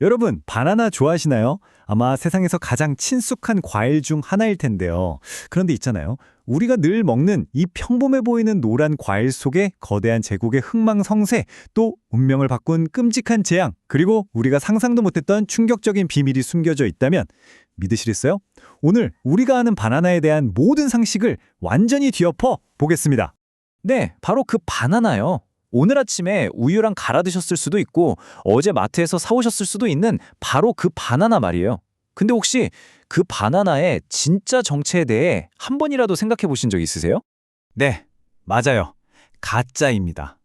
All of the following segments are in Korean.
여러분, 바나나 좋아하시나요? 아마 세상에서 가장 친숙한 과일 중 하나일 텐데요. 그런데 있잖아요. 우리가 늘 먹는 이 평범해 보이는 노란 과일 속에 거대한 제국의 흥망성쇠, 또 운명을 바꾼 끔찍한 재앙, 그리고 우리가 상상도 못했던 충격적인 비밀이 숨겨져 있다면 믿으시겠어요? 오늘 우리가 아는 바나나에 대한 모든 상식을 완전히 뒤엎어 보겠습니다. 네, 바로 그 바나나요. 오늘 아침에 우유랑 갈아 드셨을 수도 있고 어제 마트에서 사오셨을 수도 있는 바로 그 바나나 말이에요. 근데 혹시 그 바나나의 진짜 정체에 대해 한 번이라도 생각해 보신 적 있으세요? 네, 맞아요. 가짜입니다.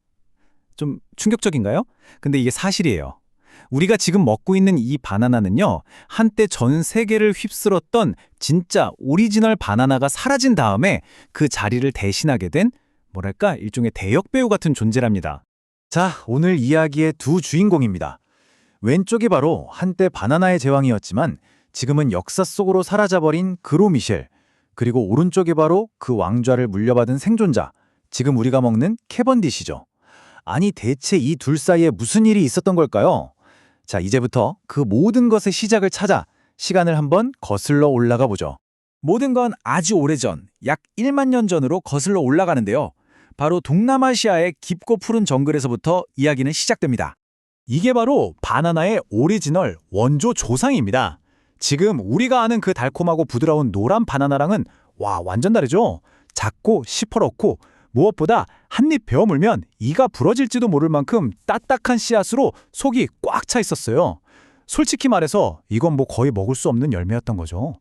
좀 충격적인가요? 근데 이게 사실이에요. 우리가 지금 먹고 있는 이 바나나는요, 한때 전 세계를 휩쓸었던 진짜 오리지널 바나나가 사라진 다음에 그 자리를 대신하게 된, 뭐랄까, 일종의 대역배우 같은 존재랍니다. 자, 오늘 이야기의 두 주인공입니다. 왼쪽이 바로 한때 바나나의 제왕이었지만 지금은 역사 속으로 사라져버린 그로 미셸, 그리고 오른쪽이 바로 그 왕좌를 물려받은 생존자, 지금 우리가 먹는 캐번디시죠. 아니, 대체 이 둘 사이에 무슨 일이 있었던 걸까요? 자, 이제부터 그 모든 것의 시작을 찾아 시간을 한번 거슬러 올라가 보죠. 모든 건 아주 오래전, 약 1만 년 전으로 거슬러 올라가는데요. 바로 동남아시아의 깊고 푸른 정글에서부터 이야기는 시작됩니다. 이게 바로 바나나의 오리지널 원조 조상입니다. 지금 우리가 아는 그 달콤하고 부드러운 노란 바나나랑은 완전 다르죠? 작고 시퍼렇고 무엇보다 한 입 베어 물면 이가 부러질지도 모를 만큼 딱딱한 씨앗으로 속이 꽉 차 있었어요. 솔직히 말해서 이건 거의 먹을 수 없는 열매였던 거죠.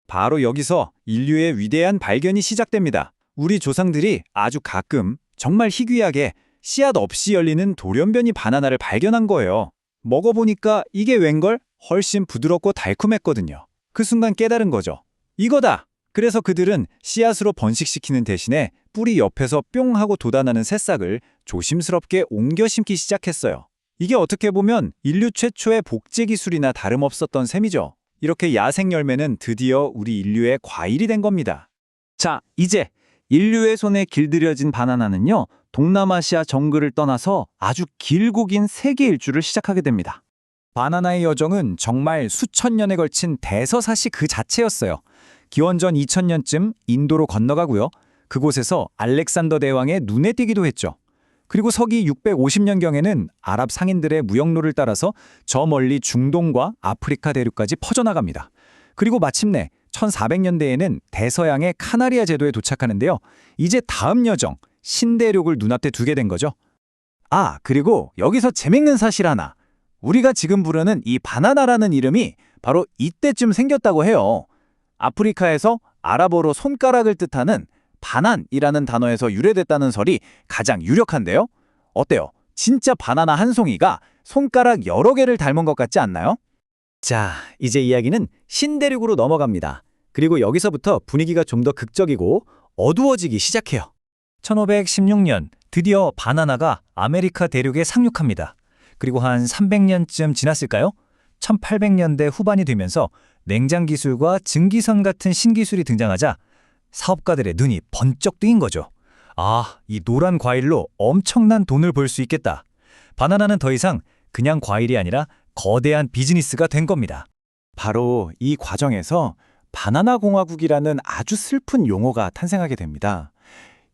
바로 여기서 인류의 위대한 발견이 시작됩니다. 우리 조상들이 아주 가끔 정말 희귀하게 씨앗 없이 열리는 돌연변이 바나나를 발견한 거예요. 먹어보니까 이게 웬걸? 훨씬 부드럽고 달콤했거든요. 그 순간 깨달은 거죠. 이거다! 그래서 그들은 씨앗으로 번식시키는 대신에 뿌리 옆에서 뿅 하고 돋아나는 새싹을 조심스럽게 옮겨 심기 시작했어요. 이게 어떻게 보면 인류 최초의 복제 기술이나 다름없었던 셈이죠. 이렇게 야생 열매는 드디어 우리 인류의 과일이 된 겁니다. 자, 이제 인류의 손에 길들여진 바나나는요, 동남아시아 정글을 떠나서 아주 길고 긴 세계 일주를 시작하게 됩니다. 바나나의 여정은 정말 수천 년에 걸친 대서사시 그 자체였어요. 기원전 2000년쯤 인도로 건너가고요. 그곳에서 알렉산더 대왕의 눈에 띄기도 했죠. 그리고 서기 650년경에는 아랍 상인들의 무역로를 따라서 저 멀리 중동과 아프리카 대륙까지 퍼져나갑니다. 그리고 마침내 1400년대에는 대서양의 카나리아 제도에 도착하는데요. 이제 다음 여정, 신대륙을 눈앞에 두게 된 거죠. 아, 그리고 여기서 재밌는 사실 하나. 우리가 지금 부르는 이 바나나라는 이름이 바로 이때쯤 생겼다고 해요. 아프리카에서 아랍어로 손가락을 뜻하는 바난이라는 단어에서 유래됐다는 설이 가장 유력한데요. 어때요? 진짜 바나나 한 송이가 손가락 여러 개를 닮은 것 같지 않나요? 자, 이제 이야기는 신대륙으로 넘어갑니다. 그리고 여기서부터 분위기가 좀 더 극적이고 어두워지기 시작해요. 1516년 드디어 바나나가 아메리카 대륙에 상륙합니다. 그리고 한 300년쯤 지났을까요? 1800년대 후반이 되면서 냉장 기술과 증기선 같은 신기술이 등장하자 사업가들의 눈이 번쩍 뜨인 거죠. 아, 이 노란 과일로 엄청난 돈을 벌 수 있겠다. 바나나는 더 이상 그냥 과일이 아니라 거대한 비즈니스가 된 겁니다. 바로 이 과정에서 바나나 공화국이라는 아주 슬픈 용어가 탄생하게 됩니다.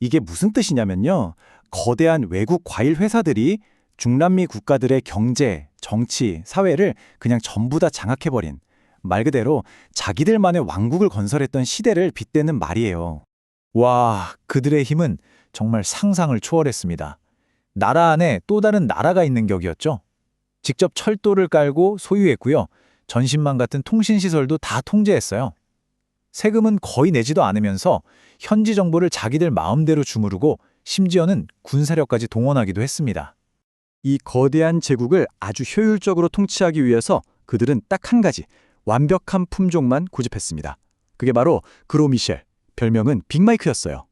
이게 무슨 뜻이냐면요. 거대한 외국 과일 회사들이 중남미 국가들의 경제, 정치, 사회를 그냥 전부 다 장악해버린, 말 그대로 자기들만의 왕국을 건설했던 시대를 빗대는 말이에요. 와, 그들의 힘은 정말 상상을 초월했습니다. 나라 안에 또 다른 나라가 있는 격이었죠. 직접 철도를 깔고 소유했고요. 전신망 같은 통신시설도 다 통제했어요. 세금은 거의 내지도 않으면서 현지 정보를 자기들 마음대로 주무르고 심지어는 군사력까지 동원하기도 했습니다. 이 거대한 제국을 아주 효율적으로 통치하기 위해서 그들은 딱 한 가지, 완벽한 품종만 고집했습니다. 그게 바로 그로 미셸, 별명은 빅마이크였어요.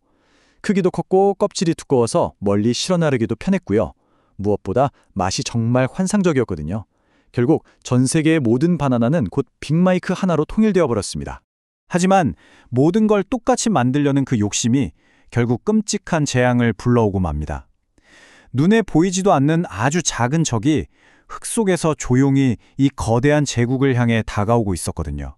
크기도 컸고 껍질이 두꺼워서 멀리 실어 나르기도 편했고요. 무엇보다 맛이 정말 환상적이었거든요. 결국 전 세계의 모든 바나나는 곧 빅마이크 하나로 통일되어 버렸습니다. 하지만 모든 걸 똑같이 만들려는 그 욕심이 결국 끔찍한 재앙을 불러오고 맙니다. 눈에 보이지도 않는 아주 작은 적이 흙 속에서 조용히 이 거대한 제국을 향해 다가오고 있었거든요.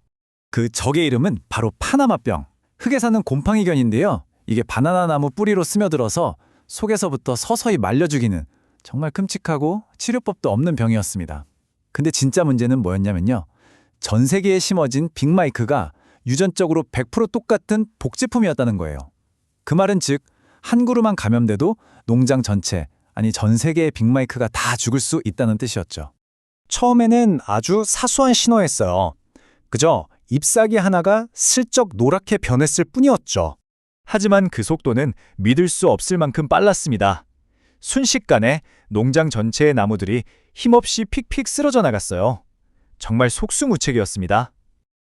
그 적의 이름은 바로 파나마병. 흙에 사는 곰팡이견인데요. 이게 바나나 나무 뿌리로 스며들어서 속에서부터 서서히 말려 죽이는 정말 끔찍하고 치료법도 없는 병이었습니다. 근데 진짜 문제는 뭐였냐면요. 전 세계에 심어진 빅마이크가 유전적으로 100% 똑같은 복제품이었다는 거예요. 그 말은 즉, 한 그루만 감염돼도 농장 전체, 아니 전 세계의 빅마이크가 다 죽을 수 있다는 뜻이었죠. 처음에는 아주 사소한 신호였어요. 그저 잎사귀 하나가 슬쩍 노랗게 변했을 뿐이었죠. 하지만 그 속도는 믿을 수 없을 만큼 빨랐습니다. 순식간에 농장 전체의 나무들이 힘없이 픽픽 쓰러져 나갔어요. 정말 속수무책이었습니다.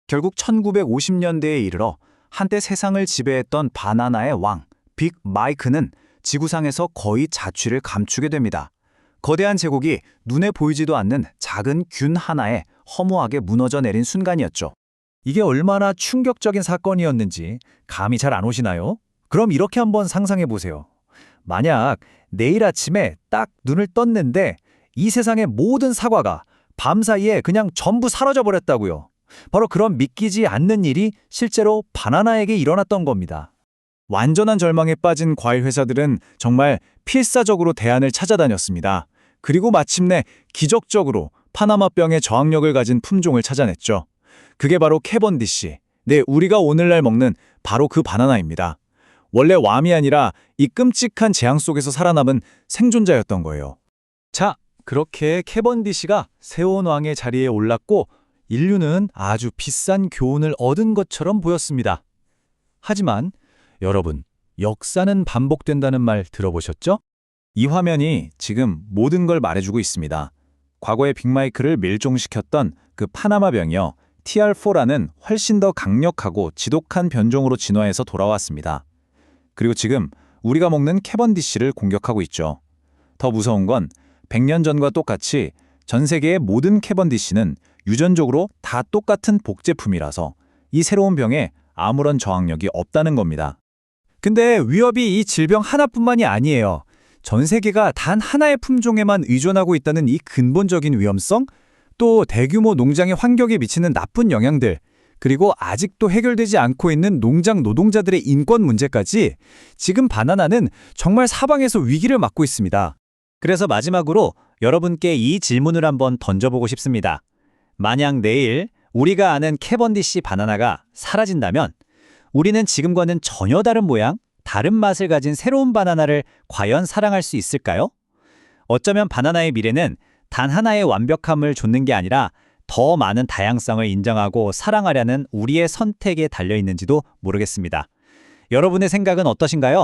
결국 1950년대에 이르러 한때 세상을 지배했던 바나나의 왕, 빅 마이크는 지구상에서 거의 자취를 감추게 됩니다. 거대한 제국이 눈에 보이지도 않는 작은 균 하나에 허무하게 무너져 내린 순간이었죠. 이게 얼마나 충격적인 사건이었는지 감이 잘 안 오시나요? 그럼 이렇게 한번 상상해 보세요. 만약 내일 아침에 딱 눈을 떴는데 이 세상의 모든 사과가 밤사이에 그냥 전부 사라져 버렸다고요. 바로 그런 믿기지 않는 일이 실제로 바나나에게 일어났던 겁니다. 완전한 절망에 빠진 과일 회사들은 정말 필사적으로 대안을 찾아다녔습니다. 그리고 마침내 기적적으로 파나마병의 저항력을 가진 품종을 찾아냈죠. 그게 바로 캐번디시. 네, 우리가 오늘날 먹는 바로 그 바나나입니다. 원래 왬이 아니라 이 끔찍한 재앙 속에서 살아남은 생존자였던 거예요. 자, 그렇게 캐번디시가 세온 왕의 자리에 올랐고 인류는 아주 비싼 교훈을 얻은 것처럼 보였습니다. 하지만 여러분, 역사는 반복된다는 말 들어보셨죠? 이 화면이 지금 모든 걸 말해주고 있습니다. 과거에 빅마이크를 멸종시켰던 그 파나마병이요, TR4라는 훨씬 더 강력하고 지독한 변종으로 진화해서 돌아왔습니다. 그리고 지금 우리가 먹는 캐번디시를 공격하고 있죠. 더 무서운 건 100년 전과 똑같이 전 세계의 모든 캐번디시는 유전적으로 다 똑같은 복제품이라서 이 새로운 병에 아무런 저항력이 없다는 겁니다. 근데 위협이 이 질병 하나뿐만이 아니에요. 전 세계가 단 하나의 품종에만 의존하고 있다는 이 근본적인 위험성, 또 대규모 농장의 환경에 미치는 나쁜 영향들, 그리고 아직도 해결되지 않고 있는 농장 노동자들의 인권 문제까지 지금 바나나는 정말 사방에서 위기를 맞고 있습니다. 그래서 마지막으로 여러분께 이 질문을 한번 던져보고 싶습니다. 만약 내일 우리가 아는 캐번디시 바나나가 사라진다면 우리는 지금과는 전혀 다른 모양, 다른 맛을 가진 새로운 바나나를 과연 사랑할 수 있을까요? 어쩌면 바나나의 미래는 단 하나의 완벽함을 좇는 게 아니라 더 많은 다양성을 인정하고 사랑하려는 우리의 선택에 달려 있는지도 모르겠습니다. 여러분의 생각은 어떠신가요?